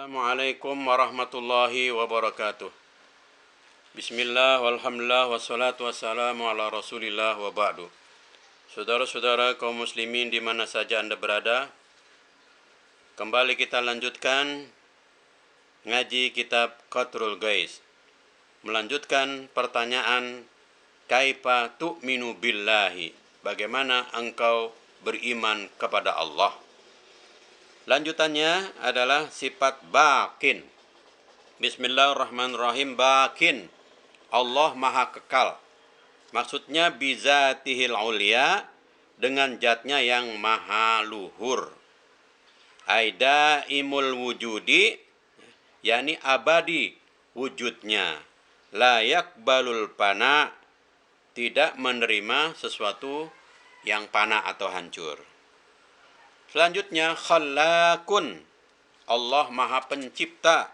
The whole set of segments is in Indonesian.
Assalamualaikum warahmatullahi wabarakatuh. Bismillah, walhamdulillah, wassalatu wassalamu ala rasulillah wa ba'du. Saudara-saudara kaum muslimin di mana saja Anda berada, kembali kita lanjutkan ngaji kitab Qatrul Ghais. Melanjutkan pertanyaan kaifa tu'minu billahi, bagaimana engkau beriman kepada Allah. Lanjutannya adalah sifat bakin. Bismillahirrahmanirrahim. Bakin, Allah maha kekal. Maksudnya bizatihil ulia, dengan zatnya yang maha luhur. Aida imul wujudi, yakni abadi wujudnya. La yakbalul pana, tidak menerima sesuatu yang pana atau hancur. Selanjutnya khallaqun, Allah maha pencipta.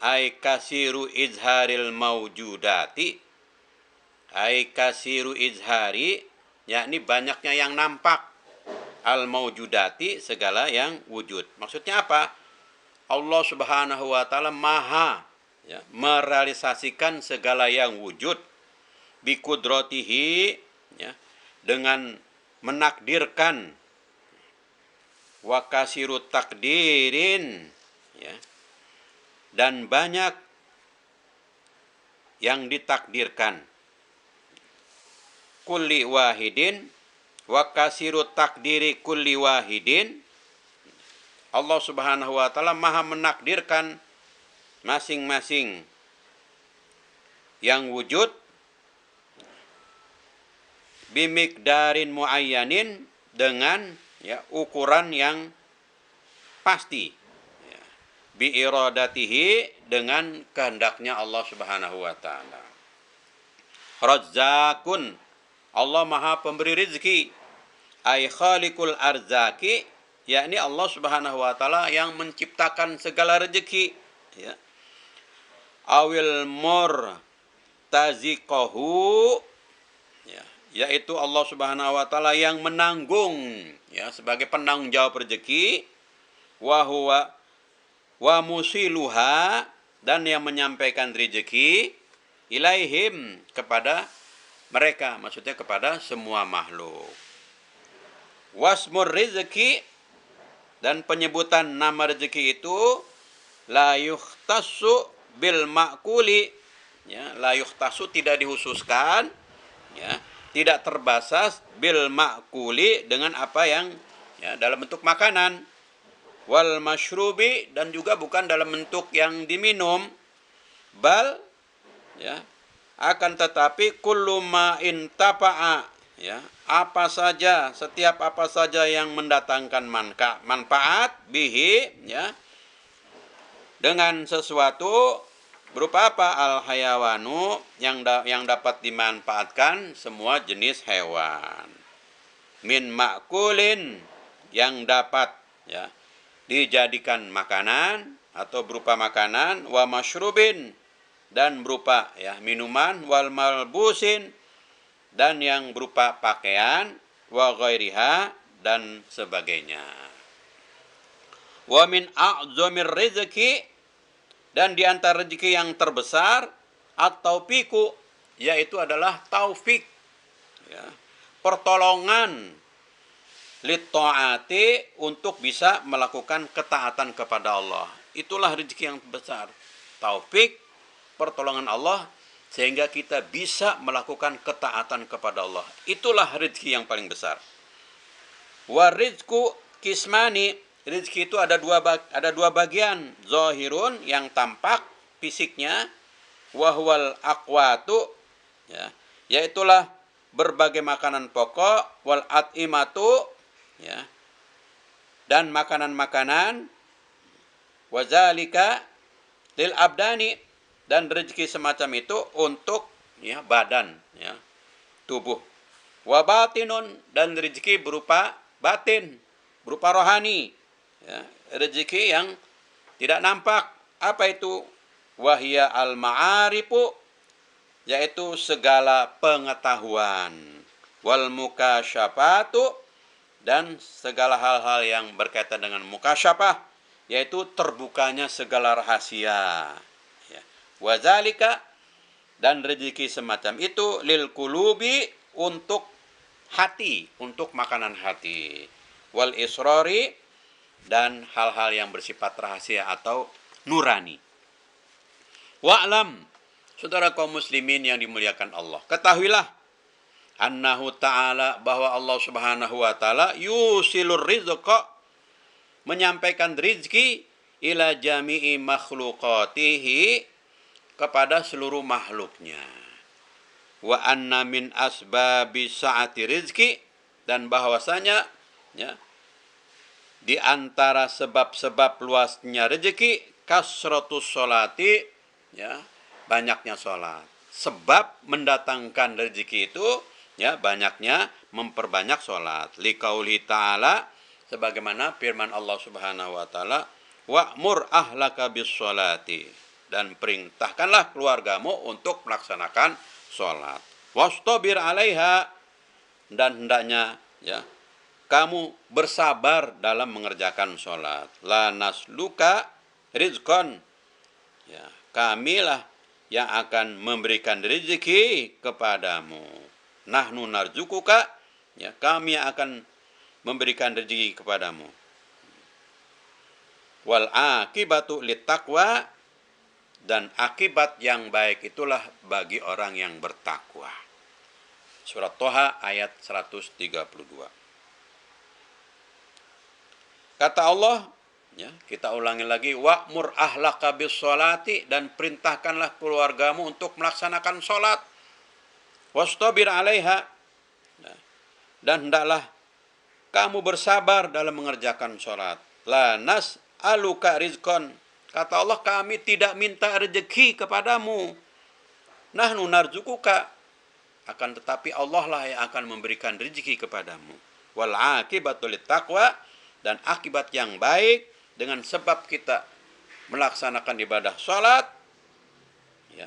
Ai kasiru izharil maujudati, ai kasiru izhari, yakni banyaknya yang nampak, al maujudati, segala yang wujud. Maksudnya apa? Allah Subhanahu wa taala maha merealisasikan segala yang wujud bi qudratihi, dengan menakdirkan, wa kasiru takdirin, dan banyak yang ditakdirkan. Kulli wahidin, wa kasiru takdiri kulli wahidin, Allah Subhanahu wa taala maha menakdirkan masing-masing yang wujud bimikdarin muayyanin, dengan ukuran yang pasti, bi iradatihi, dengan kehendaknya Allah Subhanahu wa taala. Razzaqun, Allah maha pemberi rezeki. Ai khaliqul arzaki, yakni Allah Subhanahu wa taala yang menciptakan segala rezeki, awil murtaziqahu, yaitu Allah Subhanahu wa taala yang menanggung, sebagai penanggung jawab rezeki, wa huwa wa musiluha, dan yang menyampaikan rezeki, ilaihim, kepada mereka, maksudnya kepada semua makhluk. Wasmur rizki, dan penyebutan nama rezeki itu la yukhtassu bil ma'kuli, la yukhtassu, tidak dihususkan, tidak terbatas, bil ma'kuli, dengan apa yang dalam bentuk makanan, wal masyrubi, dan juga bukan dalam bentuk yang diminum, bal, akan tetapi kullu ma intafa'a, apa saja, setiap apa saja yang mendatangkan manfaat, bihi, dengan sesuatu, berupa apa? Al hayawanu, yang dapat dimanfaatkan semua jenis hewan. Min ma'kulin, yang dapat dijadikan makanan atau berupa makanan, wa masyrubin, dan berupa minuman, wal malbusin, dan yang berupa pakaian, wa ghairiha, dan sebagainya. Wa min a'zamir rizki, dan di antara rezeki yang terbesar, at-taufiqu, yaitu adalah taufik, pertolongan, lit-ta'ati, untuk bisa melakukan ketaatan kepada Allah. Itulah rezeki yang besar, taufik, pertolongan Allah, sehingga kita bisa melakukan ketaatan kepada Allah. Itulah rezeki yang paling besar. Wa rizku kismani, rezeki itu ada dua bagian. Zahirun, yang tampak fisiknya, wahwal aqwatu, yaitulah berbagai makanan pokok, wal at'imatu, dan makanan-makanan, wazalika lil abdani, dan rezeki semacam itu untuk badan, tubuh. Wa batinun, dan rezeki berupa batin, berupa rohani, rezeki yang tidak nampak. Apa itu? Wahya al ma'arifu, yaitu segala pengetahuan, wal mukasyafatu, dan segala hal-hal yang berkaitan dengan mukasyafah, yaitu terbukanya segala rahasia. Ya. Wazalika, dan rezeki semacam itu lil kulubi, untuk hati, untuk makanan hati. Wal israri, dan hal-hal yang bersifat rahasia atau nurani. Wa'lam, saudara kaum muslimin yang dimuliakan Allah, ketahuilah annahu ta'ala, bahwa Allah subhanahu wa ta'ala yusilur rizqa, menyampaikan rizki ila jami'i makhlukatihi, kepada seluruh makhluknya. Wa anna min asbabi sa'ati rizki, dan bahwasanya ya, di antara sebab-sebab luasnya rezeki kasratus sholati, ya, banyaknya sholat. Sebab mendatangkan rezeki itu ya banyaknya memperbanyak sholat. Liqauli ta'ala, sebagaimana firman Allah Subhanahu wa taala, wa'mur ahlaka bis sholati, dan perintahkanlah keluargamu untuk melaksanakan sholat. Wastabir alaiha, dan hendaknya ya kamu bersabar dalam mengerjakan sholat. La nasluka rizqan, ya, kamilah yang akan memberikan rezeki kepadamu. Nahnu narzukuka, ya, kami akan memberikan rezeki kepadamu. Wal akibatu littaqwa, dan akibat yang baik itulah bagi orang yang bertakwa. Surat Toha ayat 132. Kata Allah, ya, kita ulangi lagi, wa'mur ahlaka bis sholati, dan perintahkanlah keluargamu untuk melaksanakan sholat. Wastabir alaiha, dan hendaklah kamu bersabar dalam mengerjakan sholat. La nas'aluka rizqan, kata Allah, kami tidak minta rezeki kepadamu. Nahnu narzukuka, akan tetapi Allah lah yang akan memberikan rezeki kepadamu. Wal akibatu littaqwa, dan akibat yang baik dengan sebab kita melaksanakan ibadah salat, ya,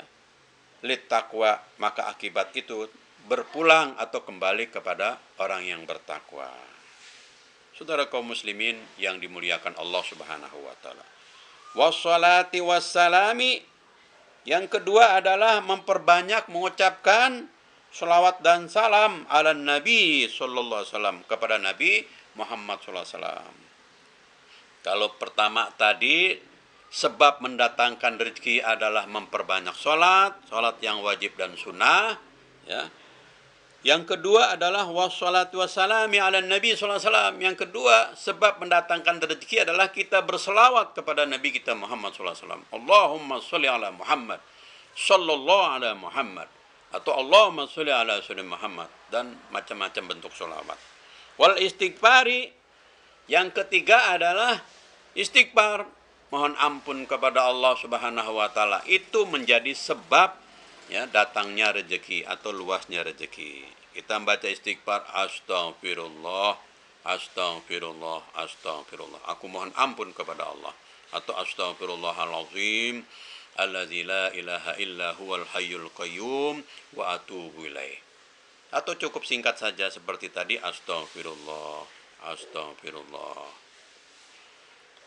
littaqwa, maka akibat itu berpulang atau kembali kepada orang yang bertakwa. Saudara kaum muslimin yang dimuliakan Allah Subhanahu wa taala. Wassalati wassalami, yang kedua adalah memperbanyak mengucapkan salawat dan salam ala Nabi sallallahu alaihi wasallam, kepada Nabi Muhammad sallallahu alaihi wasallam. Kalau pertama tadi sebab mendatangkan rezeki adalah memperbanyak salat yang wajib dan sunnah, ya. Yang kedua adalah wassalatu wassalami ala Nabi sallallahu alaihi wasallam. Yang kedua, sebab mendatangkan rezeki adalah kita berselawat kepada Nabi kita Muhammad sallallahu alaihi wasallam. Allahumma sholli ala Muhammad sallallahu ala Muhammad, atau Allahumma sholli ala sayyidina Muhammad, dan macam-macam bentuk selawat. Wal istighfari, yang ketiga adalah istighfar, mohon ampun kepada Allah Subhanahu wa taala. Itu menjadi sebab ya datangnya rezeki atau luasnya rezeki. Kita membaca istighfar, astagfirullah, astagfirullah, astagfirullah, aku mohon ampun kepada Allah, atau astagfirullahalazim allazi la ilaha illa huwal hayyul qayyum wa atubu ilaih. Atau cukup singkat saja seperti tadi, astagfirullah, astagfirullah.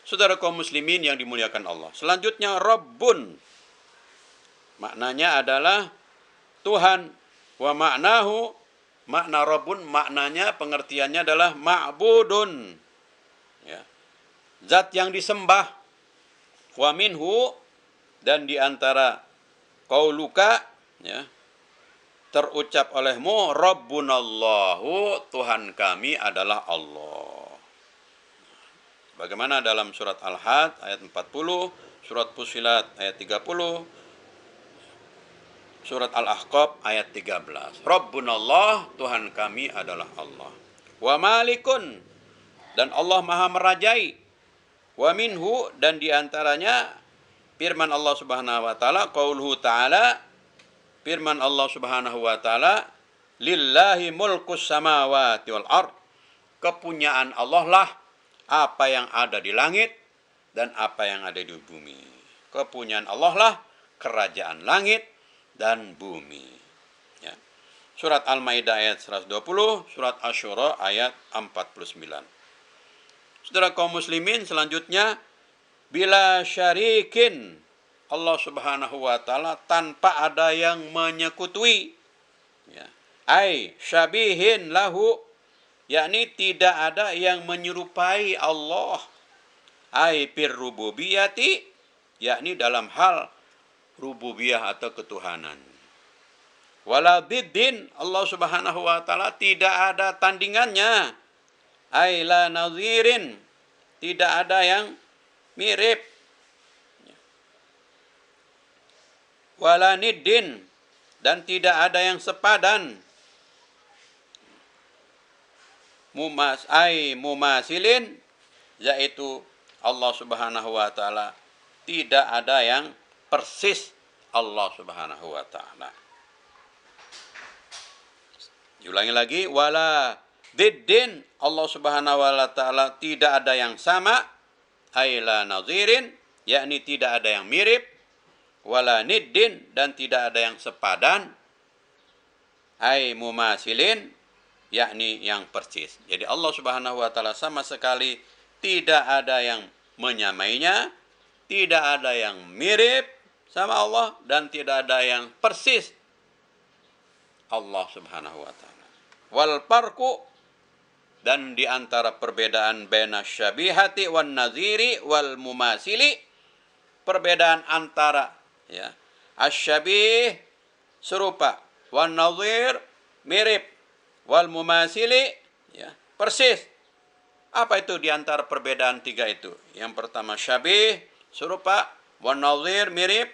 Saudara kaum muslimin yang dimuliakan Allah. Selanjutnya Rabbun, maknanya adalah Tuhan. Wa maknahu, makna Rabbun, maknanya pengertiannya adalah ma'budun, ya, zat yang disembah. Wa minhu, dan diantara qauluka, ya, terucap olehmu, Rabbunallahu, Tuhan kami adalah Allah. Bagaimana dalam surat Al-Had ayat 40, surat Fussilat ayat 30, surat Al-Ahqaf ayat 13. Rabbunallah, Tuhan kami adalah Allah. Wa malikun, dan Allah maha merajai. Wa minhu, dan diantaranya firman Allah Subhanahu wa taala, qauluhu ta'ala, firman Allah Subhanahu wa taala, lillahi mulkus samawati wal ard, kepunyaan Allah lah apa yang ada di langit dan apa yang ada di bumi. Kepunyaan Allah lah kerajaan langit dan bumi. Ya. Surat Al-Maidah ayat 120, surat Asy-Syura ayat 49. Saudara kaum muslimin, selanjutnya bila syarikin, Allah Subhanahu wa taala tanpa ada yang menyekutui, ya. Ai syabihin lahu, yakni tidak ada yang menyerupai Allah. Ai fir rububiyati, yakni dalam hal rububiyah atau ketuhanan. Wala diddin, Allah Subhanahu wa taala tidak ada tandingannya. Ai la nazirin, tidak ada yang mirip. Wala niddin, dan tidak ada yang sepadan. Mumasilin, yaitu Allah Subhanahu wa taala tidak ada yang persis Allah Subhanahu wa taala. Diulangi lagi, wala diddin, Allah Subhanahu wa taala tidak ada yang sama, ai la nazirin, yakni tidak ada yang mirip, wala niddin, dan tidak ada yang sepadan, ai mumasilin, yakni yang persis. Jadi Allah Subhanahu wa taala sama sekali tidak ada yang menyamainya, tidak ada yang mirip sama Allah, dan tidak ada yang persis Allah Subhanahu wa taala. Wal farqu, dan di antara perbedaan baina syabihati wan naziri wal mumasili, perbedaan antara, ya, asyabih serupa, wan nazir mirip, wal mumasili, ya, persis. Apa itu di antara perbedaan tiga itu? Yang pertama syabih serupa, wan nazir mirip,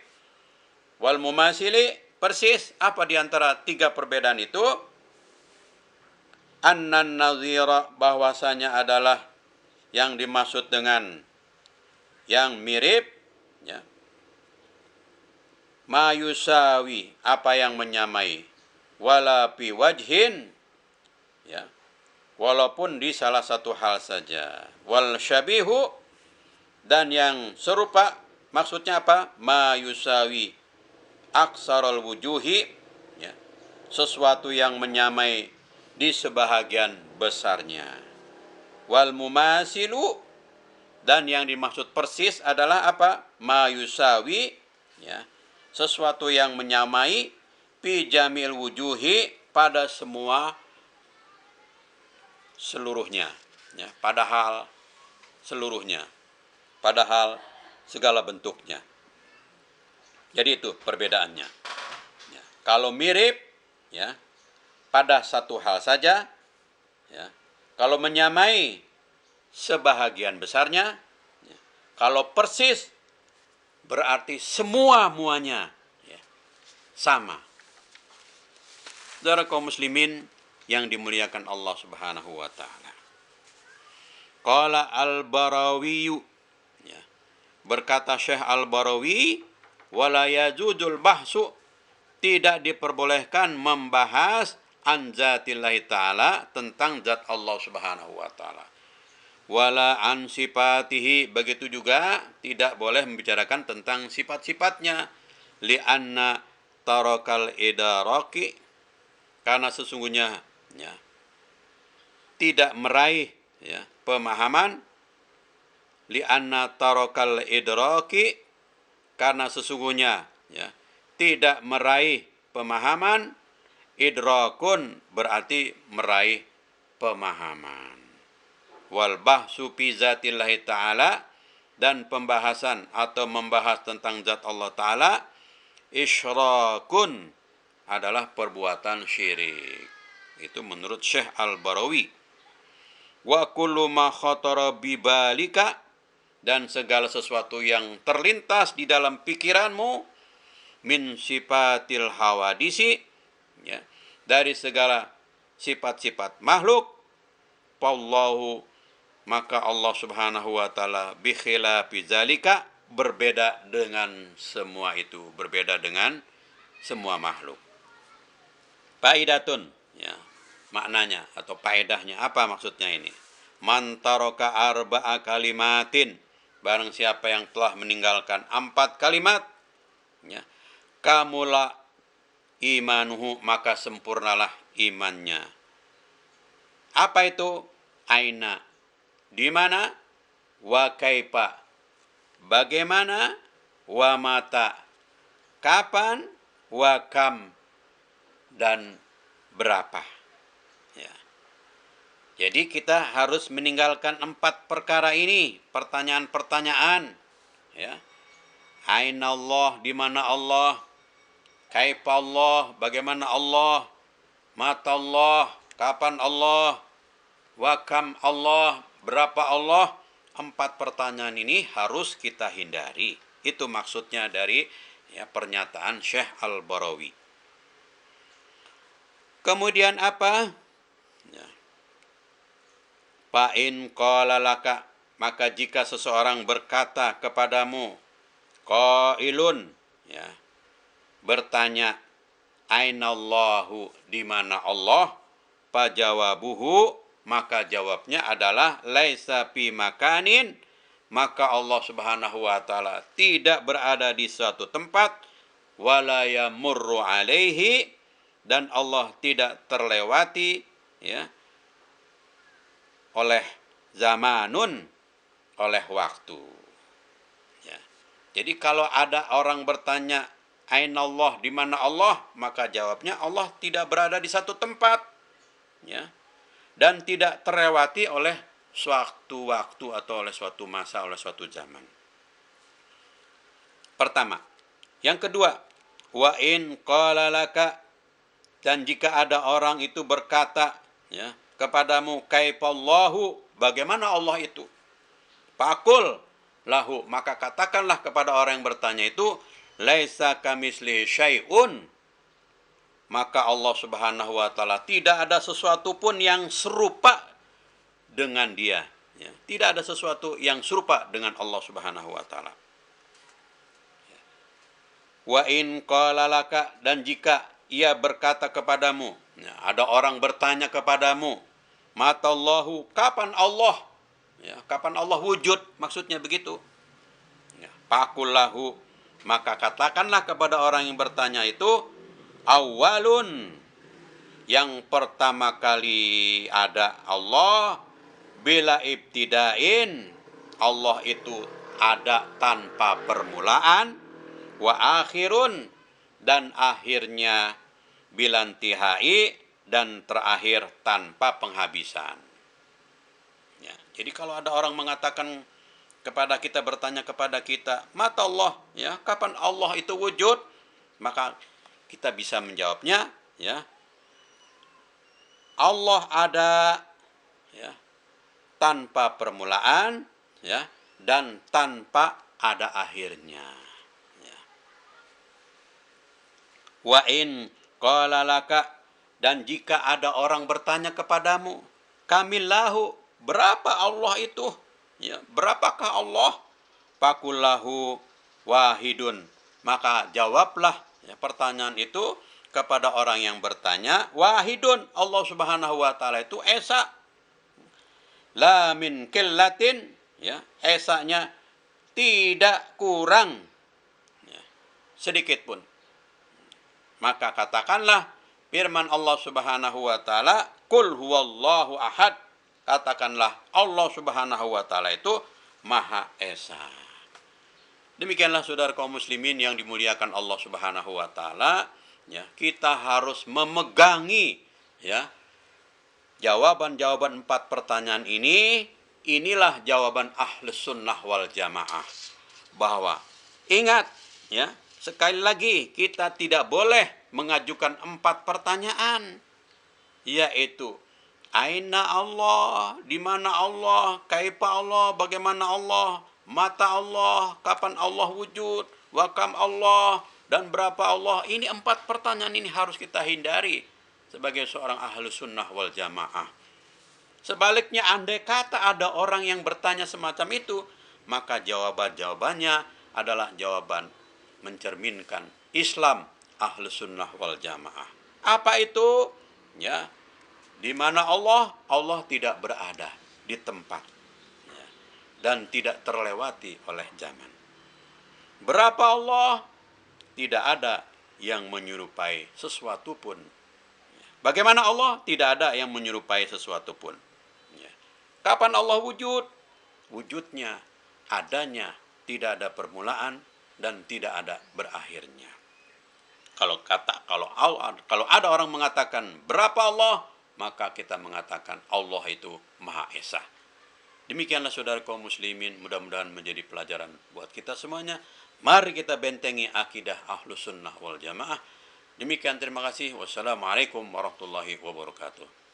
wal mumasili persis. Apa di antara tiga perbedaan itu? Annan nazira, bahwasanya adalah yang dimaksud dengan yang mirip, ya, ma yusawi, apa yang menyamai, wala fi wajhin, ya, walaupun di salah satu hal saja. Wal syabihu, dan yang serupa maksudnya apa? Ma yusawi aksarul wujuhi, ya, sesuatu yang menyamai di sebahagian besarnya. Wal mumasilu, dan yang dimaksud persis adalah apa? Ma yusawi, ya, sesuatu yang menyamai fi jamil wujuhi, pada semua seluruhnya, ya, padahal seluruhnya, padahal segala bentuknya. Jadi itu perbedaannya, ya. Kalau mirip, ya, pada satu hal saja, ya. Kalau menyamai sebahagian besarnya, ya. Kalau persis berarti semua muanya, ya, sama. Saudara kaum muslimin yang dimuliakan Allah Subhanahu wa taala. Qala Al-Barawi, ya, berkata Syekh Al-Barawi, wala yajuzul bahsu, tidak diperbolehkan membahas an zatillahi ta'ala, tentang zat Allah Subhanahu wa ta'ala. Wala an sifatihi, begitu juga tidak boleh membicarakan tentang sifat-sifatnya. Li'anna tarakal idaraki, karena sesungguhnya, ya, tidak meraih, ya, pemahaman. Li'anna tarakal idraki, karena sesungguhnya, ya, tidak meraih pemahaman. Idrakun berarti meraih pemahaman. Wal bahsu fi zatillahi ta'ala, dan pembahasan atau membahas tentang zat Allah Ta'ala, isyrakun, adalah perbuatan syirik. Itu menurut Syekh Al-Barawi. Wa kullu ma khatara bibalika, dan segala sesuatu yang terlintas di dalam pikiranmu, min sifatil hawadisi, ya, dari segala sifat-sifat makhluk, wallahu, maka Allah Subhanahu wa taala bi khilafi zalika, berbeda dengan semua itu, berbeda dengan semua makhluk. Faidatun, ya, maknanya atau faedahnya apa maksudnya ini? Man taraka arba'a kalimatin, barang siapa yang telah meninggalkan 4 kalimat, ya, kamula imanuhu, maka sempurnalah imannya. Apa itu? Aina, di mana? Wa kaifa, bagaimana, wa mata, kapan, wa kam, dan berapa. Ya. Jadi kita harus meninggalkan 4 perkara ini, pertanyaan-pertanyaan. Ya. Aina Allah, di mana Allah? Kaifa Allah, bagaimana Allah? Mata Allah, kapan Allah? Wa kam Allah, berapa Allah? 4 pertanyaan ini harus kita hindari. Itu maksudnya dari pernyataan Syekh Al-Barawi. Kemudian apa? Ya. Fa in qala laka, maka jika seseorang berkata kepadamu, qailun, ya, bertanya, ainallahu, di mana Allah? Fajawabuhu, maka jawabnya adalah laisa fi makanin, maka Allah Subhanahu wa taala tidak berada di suatu tempat, wala yamurru alaihi, dan Allah tidak terlewati ya oleh zamanun, oleh waktu. Ya. Jadi kalau ada orang bertanya, ainallah, di mana Allah? Maka jawabnya Allah tidak berada di satu tempat. Ya. Dan tidak terlewati oleh suatu waktu atau oleh suatu masa, oleh suatu zaman. Pertama. Yang kedua, wa in qala laka, dan jika ada orang itu berkata ya kepadamu, kaifallahu, bagaimana Allah itu? Faqul lahu, maka katakanlah kepada orang yang bertanya itu, laisa kamislihi syai'un, maka Allah Subhanahu wa taala tidak ada sesuatu pun yang serupa dengan dia. Ya. Tidak ada sesuatu yang serupa dengan Allah Subhanahu wa taala. Wa in qala laka, dan jika ia berkata kepadamu, ya, ada orang bertanya kepadamu, matallahu, kapan Allah? Ya, kapan Allah wujud? Maksudnya begitu. Ya, faqul lahu, maka katakanlah kepada orang yang bertanya itu, awalun, yang pertama kali ada Allah, bila ibtidain, Allah itu ada tanpa permulaan, wa akhirun, dan akhirnya bilantihai, dan terakhir tanpa penghabisan. Ya, jadi kalau ada orang mengatakan kepada kita, bertanya kepada kita, mata Allah, ya, kapan Allah itu wujud? Maka kita bisa menjawabnya, ya, Allah ada ya tanpa permulaan, ya, dan tanpa ada akhirnya. Ya. Wa in qala laka, dan jika ada orang bertanya kepadamu, kamillahu, berapa Allah itu? Ya, berapakah Allah? Fakullahu wahidun, maka jawablah ya, pertanyaan itu kepada orang yang bertanya, wahidun, Allah Subhanahu wa taala itu esa, la min killatin, ya, esanya tidak kurang ya, sedikit pun. Maka katakanlah firman Allah Subhanahu wa taala, qul huwallahu ahad, katakanlah Allah Subhanahu wa taala itu Maha Esa. Demikianlah saudara kaum muslimin yang dimuliakan Allah Subhanahu wa taala, ya, kita harus memegangi ya jawaban-jawaban 4 pertanyaan ini. Inilah jawaban Ahlus Sunnah wal Jamaah. Bahwa ingat ya, sekali lagi kita tidak boleh mengajukan 4 pertanyaan, yaitu aina Allah, di mana Allah, kaifa Allah, bagaimana Allah, mata Allah, kapan Allah wujud, wa kam Allah, dan berapa Allah. Ini 4 pertanyaan ini harus kita hindari sebagai seorang Ahlus Sunnah wal Jamaah. Sebaliknya, andai kata ada orang yang bertanya semacam itu, maka jawabannya adalah jawaban mencerminkan Islam Ahlus Sunnah wal Jamaah. Apa itu? Ya, di mana Allah? Allah tidak berada di tempat ya, dan tidak terlewati oleh zaman. Berapa Allah? Tidak ada yang menyerupai sesuatu pun. Bagaimana Allah? Tidak ada yang menyerupai sesuatu pun. Ya. Kapan Allah wujud? Wujudnya, adanya tidak ada permulaan dan tidak ada berakhirnya. Kalau ada orang mengatakan berapa Allah, maka kita mengatakan Allah itu Maha Esa. Demikianlah saudara kaum muslimin, mudah-mudahan menjadi pelajaran buat kita semuanya. Mari kita bentengi akidah Ahlus Sunnah wal Jamaah. Demikian, terima kasih. Wassalamualaikum warahmatullahi wabarakatuh.